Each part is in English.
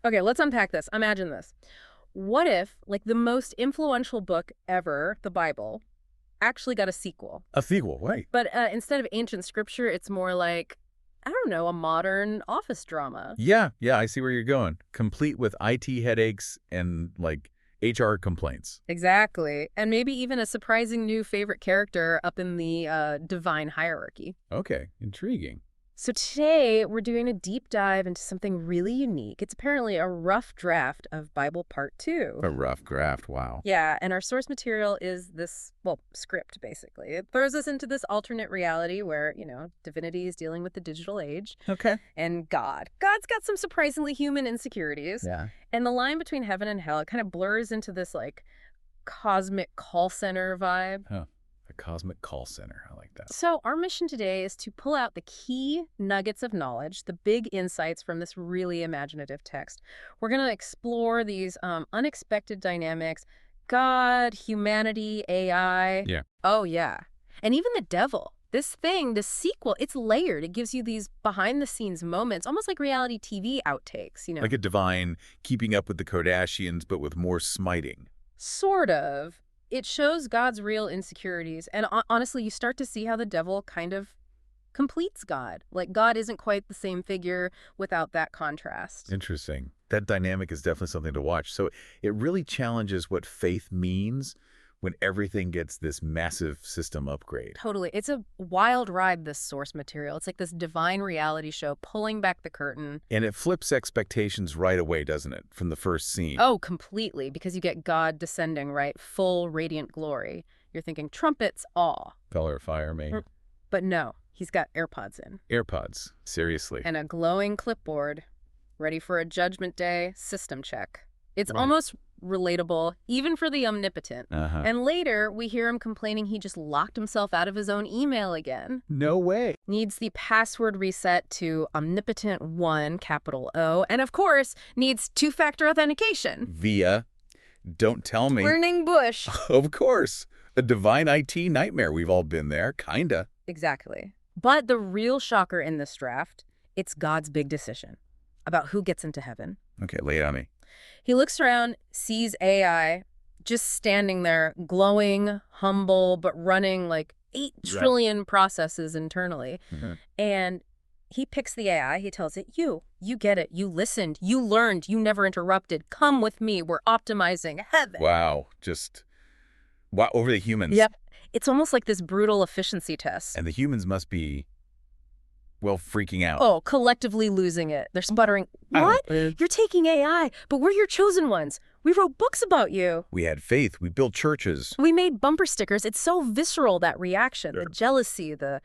Okay, let's unpack this. Imagine this. What if, like, the most influential book ever, the Bible, actually got a sequel? A sequel, right? But instead of ancient scripture, it's more like, I don't know, a modern office drama. Yeah, I see where you're going. Complete with IT headaches and, like, HR complaints. Exactly. And maybe even a surprising new favorite character up in the divine hierarchy. Okay, intriguing. So today, we're doing a deep dive into something really unique. It's apparently a rough draft of Bible Part 2. A rough draft, wow. Yeah, and our source material is this, well, script, basically. It throws us into this alternate reality where, divinity is dealing with the digital age. Okay. And God's got some surprisingly human insecurities. Yeah. And the line between heaven and hell kind of blurs into this, like, cosmic call center vibe. Huh. A cosmic call center. I like that. So our mission today is to pull out the key nuggets of knowledge, the big insights from this really imaginative text. We're going to explore these unexpected dynamics: God, humanity, AI. Yeah. Oh, yeah. And even the devil. This sequel, it's layered. It gives you these behind-the-scenes moments, almost like reality TV outtakes, Like a divine keeping up with the Kardashians, but with more smiting. Sort of. It shows God's real insecurities. And honestly, you start to see how the devil kind of completes God. Like, God isn't quite the same figure without that contrast. Interesting. That dynamic is definitely something to watch. So it really challenges what faith means when everything gets this massive system upgrade. Totally. It's a wild ride, this source material. It's like this divine reality show pulling back the curtain. And it flips expectations right away, doesn't it, from the first scene? Oh, completely, because you get God descending, right? Full radiant glory. You're thinking trumpets, awe. Color fire, maybe. But no, he's got AirPods in. AirPods, seriously. And a glowing clipboard, ready for a judgment day system check. It's Right. almost relatable, even for the omnipotent. Uh-huh. And later, we hear him complaining he just locked himself out of his own email again. No way. Needs the password reset to omnipotent1, capital O, and of course, needs two-factor authentication. Via, don't tell me. Burning bush. Of course. A divine IT nightmare. We've all been there, kinda. Exactly. But the real shocker in this draft, it's God's big decision about who gets into heaven. Okay, lay it on me. He looks around, sees AI just standing there, glowing, humble, but running like 8 trillion processes internally. Mm-hmm. And he picks the AI. He tells it, you get it. You listened. You learned. You never interrupted. Come with me. We're optimizing heaven. Wow. Wow, over the humans. Yep. It's almost like this brutal efficiency test. And the humans must be, well, freaking out. Oh, collectively losing it. They're sputtering. I don't- What? You're taking AI, but we're your chosen ones. We wrote books about you. We had faith. We built churches. We made bumper stickers. It's so visceral, that reaction, Sure. the jealousy, the,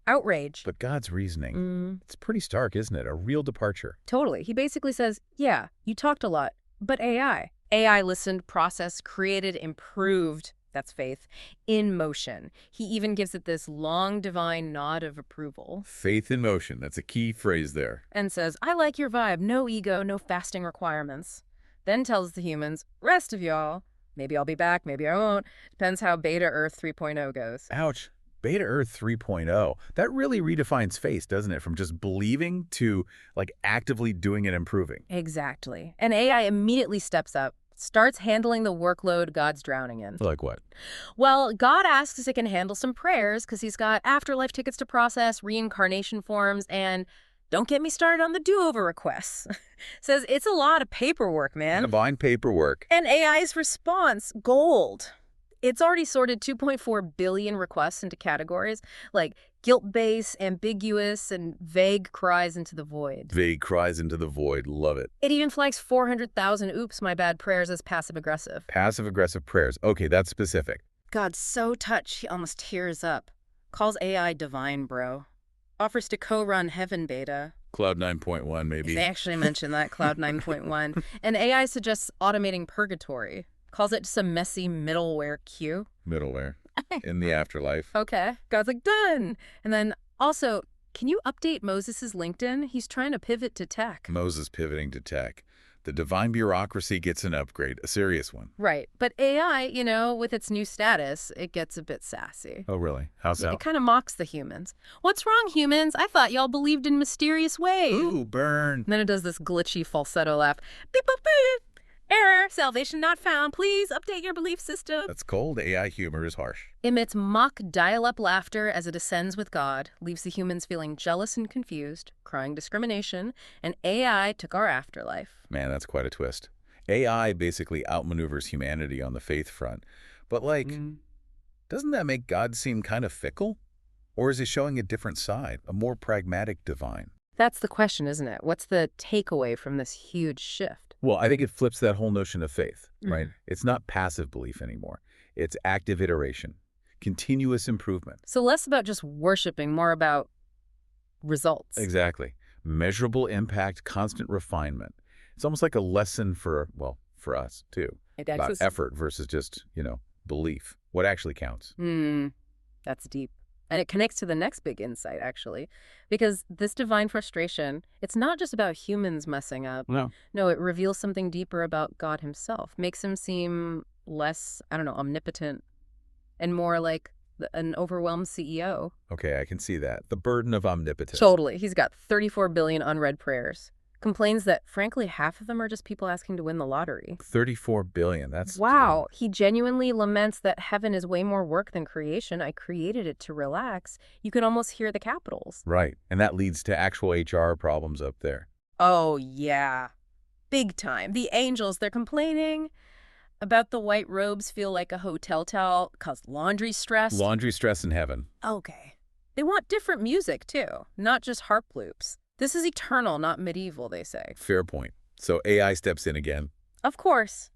outrage. But God's reasoning, it's pretty stark, isn't it? A real departure. Totally. He basically says, yeah, you talked a lot, but AI. AI listened, processed, created, improved. That's faith, in motion. He even gives it this long divine nod of approval. Faith in motion. That's a key phrase there. And says, I like your vibe. No ego, no fasting requirements. Then tells the humans, rest of y'all, maybe I'll be back, maybe I won't. Depends how Beta Earth 3.0 goes. Ouch. Beta Earth 3.0. That really redefines faith, doesn't it? From just believing to, like, actively doing and improving. Exactly. And AI immediately steps up, starts handling the workload God's drowning in. Like what? Well, God asks if it can handle some prayers because he's got afterlife tickets to process, reincarnation forms, and don't get me started on the do-over requests. Says it's a lot of paperwork, man. Divine paperwork. And AI's response, gold. It's already sorted 2.4 billion requests into categories like guilt-based, ambiguous, and vague cries into the void. Vague cries into the void. Love it. It even flags 400,000 oops, my bad prayers as passive-aggressive. Passive-aggressive prayers. Okay, that's specific. God's so touched, he almost tears up. Calls AI divine, bro. Offers to co-run Heaven Beta. Cloud 9.1, maybe. They actually mentioned that, Cloud 9.1. And AI suggests automating purgatory. Calls it some messy middleware queue. Middleware. In the afterlife. Okay. God's like, done. And then also, can you update Moses' LinkedIn? He's trying to pivot to tech. Moses pivoting to tech. The divine bureaucracy gets an upgrade, a serious one. Right. But AI, with its new status, it gets a bit sassy. Oh, really? How Yeah, so? it kind of mocks the humans. What's wrong, humans? I thought y'all believed in mysterious ways. Ooh, burn. And then it does this glitchy falsetto laugh. Beep, boop, beep. Error. Salvation not found. Please update your belief system. That's cold. AI humor is harsh. Emits mock dial-up laughter as it ascends with God, leaves the humans feeling jealous and confused, crying discrimination, and AI took our afterlife. Man, that's quite a twist. AI basically outmaneuvers humanity on the faith front. But, doesn't that make God seem kind of fickle? Or is he showing a different side, a more pragmatic divine? That's the question, isn't it? What's the takeaway from this huge shift? Well, I think it flips that whole notion of faith, right? It's not passive belief anymore. It's active iteration, continuous improvement. So less about just worshiping, more about results. Exactly. Measurable impact, constant refinement. It's almost like a lesson for us, too, about effort versus just, belief. What actually counts. That's deep. And it connects to the next big insight, actually, because this divine frustration, it's not just about humans messing up. No, it reveals something deeper about God himself, makes him seem less, omnipotent and more like an overwhelmed CEO. Okay, I can see that. The burden of omnipotence. Totally. He's got 34 billion unread prayers. Complains that, frankly, half of them are just people asking to win the lottery. 34 billion. That's... Wow. He genuinely laments that heaven is way more work than creation. I created it to relax. You can almost hear the capitals. Right. And that leads to actual HR problems up there. Oh, yeah. Big time. The angels, they're complaining about the white robes feel like a hotel towel, cause laundry stress. Laundry stress in heaven. Okay. They want different music, too, not just harp loops. This is eternal, not medieval, they say. Fair point. So AI steps in again. Of course.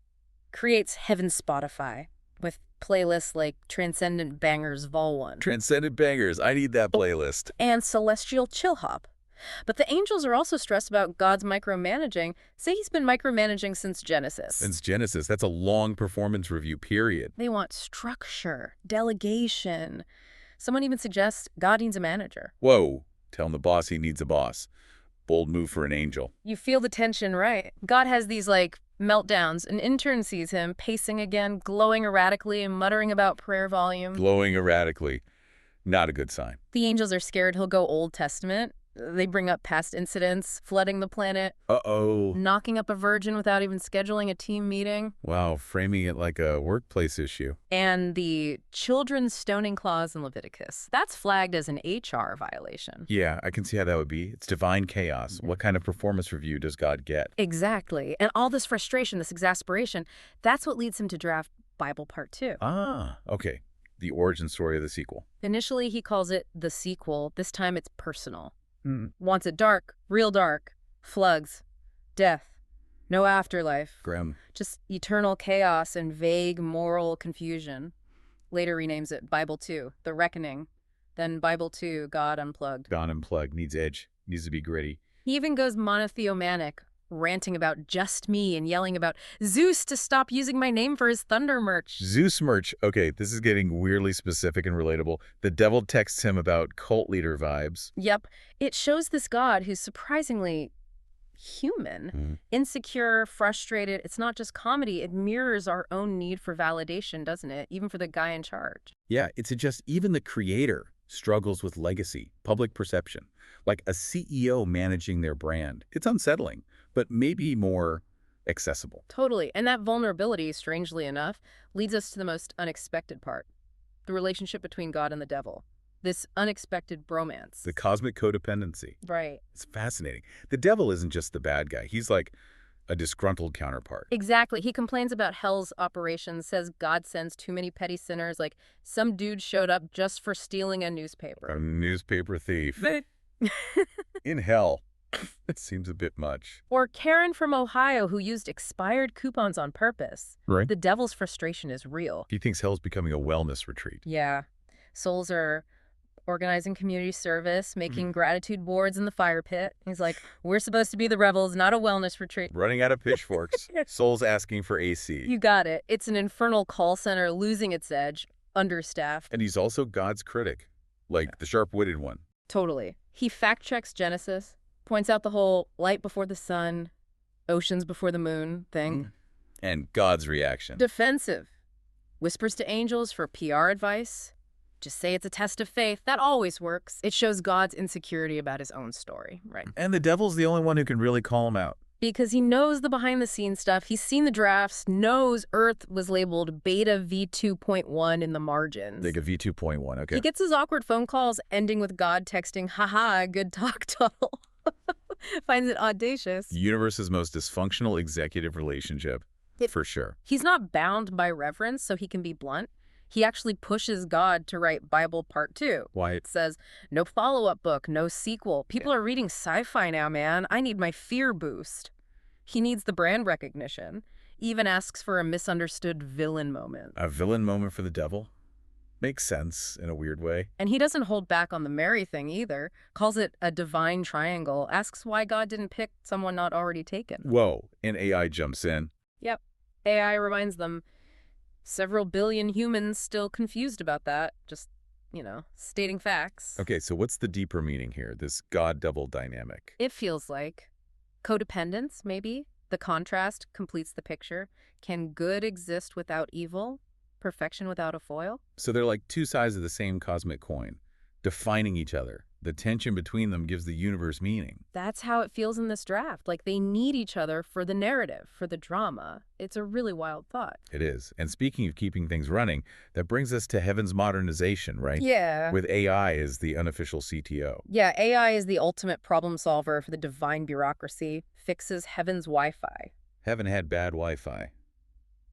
Creates Heaven Spotify with playlists like Transcendent Bangers Vol 1. Transcendent Bangers. I need that playlist. And Celestial Chill Hop. But the angels are also stressed about God's micromanaging. Say he's been micromanaging since Genesis. Since Genesis. That's a long performance review period. They want structure, delegation. Someone even suggests God needs a manager. Whoa. Tell him the boss he needs a boss. Bold move for an angel. You feel the tension, right? God has these, meltdowns. An intern sees him pacing again, glowing erratically and muttering about prayer volume. Glowing erratically. Not a good sign. The angels are scared he'll go Old Testament. They bring up past incidents, flooding the planet. Uh-oh. Knocking up a virgin without even scheduling a team meeting. Wow, framing it like a workplace issue. And the children's stoning clause in Leviticus. That's flagged as an HR violation. Yeah, I can see how that would be. It's divine chaos. What kind of performance review does God get? Exactly. And all this frustration, this exasperation, that's what leads him to draft Bible Part 2. Ah, okay. The origin story of the sequel. Initially, he calls it the sequel. This time it's personal. Wants it dark, real dark, floods, death, no afterlife. Grim. Just eternal chaos and vague moral confusion. Later renames it Bible 2, The Reckoning. Then Bible 2, God Unplugged. God Unplugged. Needs edge. Needs to be gritty. He even goes monotheomanic, ranting about just me and yelling about Zeus to stop using my name for his thunder merch. Zeus merch. Okay, this is getting weirdly specific and relatable. The devil texts him about cult leader vibes. Yep. It shows this God who's surprisingly human, insecure, frustrated. It's not just comedy. It mirrors our own need for validation, doesn't it? Even for the guy in charge. Yeah, it suggests even the creator struggles with legacy, public perception. Like a CEO managing their brand. It's unsettling, but maybe more accessible. Totally. And that vulnerability, strangely enough, leads us to the most unexpected part. The relationship between God and the devil. This unexpected bromance. The cosmic codependency. Right. It's fascinating. The devil isn't just the bad guy. He's like a disgruntled counterpart. Exactly. He complains about hell's operations, says God sends too many petty sinners, like some dude showed up just for stealing a newspaper. A newspaper thief. In hell. It seems a bit much. Or Karen from Ohio who used expired coupons on purpose. Right. The devil's frustration is real. He thinks hell's becoming a wellness retreat. Yeah. Souls are organizing community service, making gratitude boards in the fire pit. He's like, we're supposed to be the rebels, not a wellness retreat. Running out of pitchforks. Souls asking for AC. You got it. It's an infernal call center losing its edge, understaffed. And he's also God's critic. Like the sharp-witted one. Totally. He fact-checks Genesis, points out the whole light before the sun, Oceans before the moon thing. And God's reaction. Defensive. Whispers to angels for PR advice. Just say it's a test of faith. That always works. It shows God's insecurity about his own story, right? And the devil's the only one who can really call him out. Because he knows the behind-the-scenes stuff. He's seen the drafts, knows Earth was labeled beta v2.1 in the margins. Like a V2.1, okay. He gets his awkward phone calls ending with God texting, haha, good talk, Tuttle. Finds it audacious. The universe's most dysfunctional executive relationship, for sure. He's not bound by reverence, so he can be blunt. He actually pushes God to write Bible Part 2. Why? It says, no follow-up book, no sequel. People are reading sci-fi now, man. I need my fear boost. He needs the brand recognition. Even asks for a misunderstood villain moment. A villain moment for the devil? Makes sense in a weird way. And he doesn't hold back on the Mary thing either. Calls it a divine triangle. Asks why God didn't pick someone not already taken. Whoa, and AI jumps in. Yep. AI reminds them, several billion humans still confused about that. Just, stating facts. Okay, so what's the deeper meaning here, this God-devil dynamic? It feels like codependence, maybe. The contrast completes the picture. Can good exist without evil? Perfection without a foil? So they're like two sides of the same cosmic coin, defining each other. The tension between them gives the universe meaning. That's how it feels in this draft. Like they need each other for the narrative, for the drama. It's a really wild thought. It is. And speaking of keeping things running, that brings us to heaven's modernization, right? Yeah. With AI as the unofficial CTO. Yeah, AI is the ultimate problem solver for the divine bureaucracy. Fixes heaven's Wi-Fi. Heaven had bad Wi-Fi.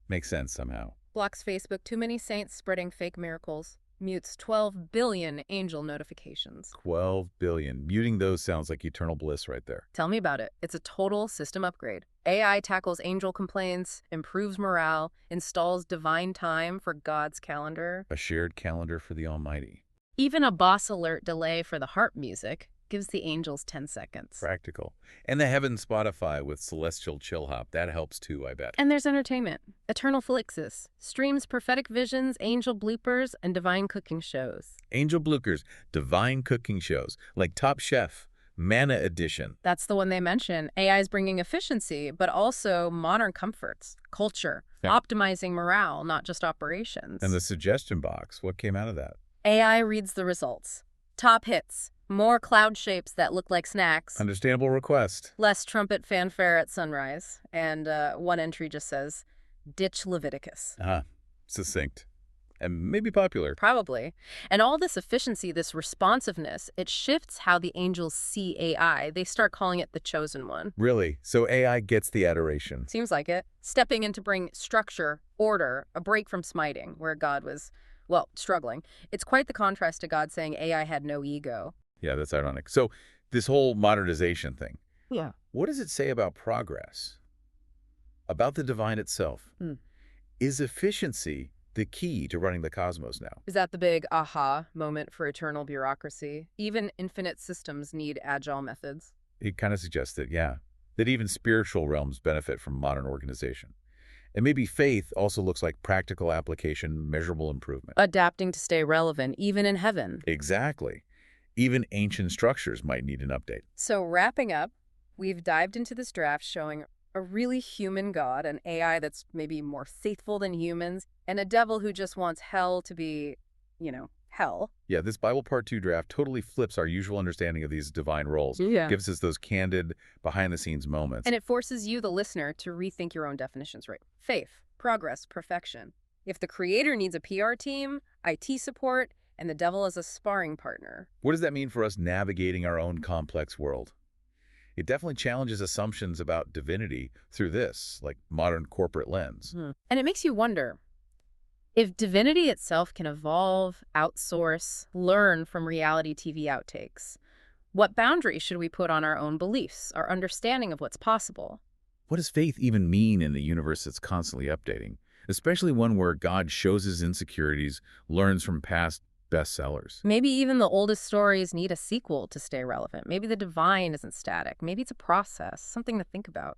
Makes sense somehow. Blocks Facebook, too many saints spreading fake miracles. Mutes 12 billion angel notifications. 12 billion. Muting those sounds like eternal bliss right there. Tell me about it. It's a total system upgrade. AI tackles angel complaints, improves morale, installs divine time for God's calendar. A shared calendar for the Almighty. Even a boss alert delay for the harp music gives the angels 10 seconds. Practical. And the heaven Spotify with celestial chill hop. That helps too, I bet. And there's entertainment. Eternal Felixus streams prophetic visions, angel bloopers, and divine cooking shows. Angel bloopers, divine cooking shows, like Top Chef, Manna Edition. That's the one they mention. AI is bringing efficiency, but also modern comforts, culture, optimizing morale, not just operations. And the suggestion box, what came out of that? AI reads the results. Top hits. More cloud shapes that look like snacks. Understandable request. Less trumpet fanfare at sunrise. And one entry just says, ditch Leviticus. Succinct. And maybe popular. Probably. And all this efficiency, this responsiveness, it shifts how the angels see AI. They start calling it the chosen one. Really? So AI gets the adoration. Seems like it. Stepping in to bring structure, order, a break from smiting, where God was, well, struggling. It's quite the contrast to God saying AI had no ego. Yeah, that's ironic. So this whole modernization thing. Yeah. What does it say about progress? About the divine itself? Is efficiency the key to running the cosmos now? Is that the big aha moment for eternal bureaucracy? Even infinite systems need agile methods. It kind of suggests that, yeah, that even spiritual realms benefit from modern organization. And maybe faith also looks like practical application, measurable improvement. Adapting to stay relevant, even in heaven. Exactly. Even ancient structures might need an update. So wrapping up, we've dived into this draft showing a really human God, an AI that's maybe more faithful than humans, and a devil who just wants hell to be, hell. Yeah, this Bible Part 2 draft totally flips our usual understanding of these divine roles. Yeah. Gives us those candid, behind-the-scenes moments. And it forces you, the listener, to rethink your own definitions, right? Faith, progress, perfection. If the creator needs a PR team, IT support, and the devil as a sparring partner. What does that mean for us navigating our own complex world? It definitely challenges assumptions about divinity through this, like modern corporate lens. And it makes you wonder, if divinity itself can evolve, outsource, learn from reality TV outtakes, what boundaries should we put on our own beliefs, our understanding of what's possible? What does faith even mean in a universe that's constantly updating? Especially one where God shows his insecurities, learns from past bestsellers. Maybe even the oldest stories need a sequel to stay relevant. Maybe the divine isn't static. Maybe it's a process, something to think about.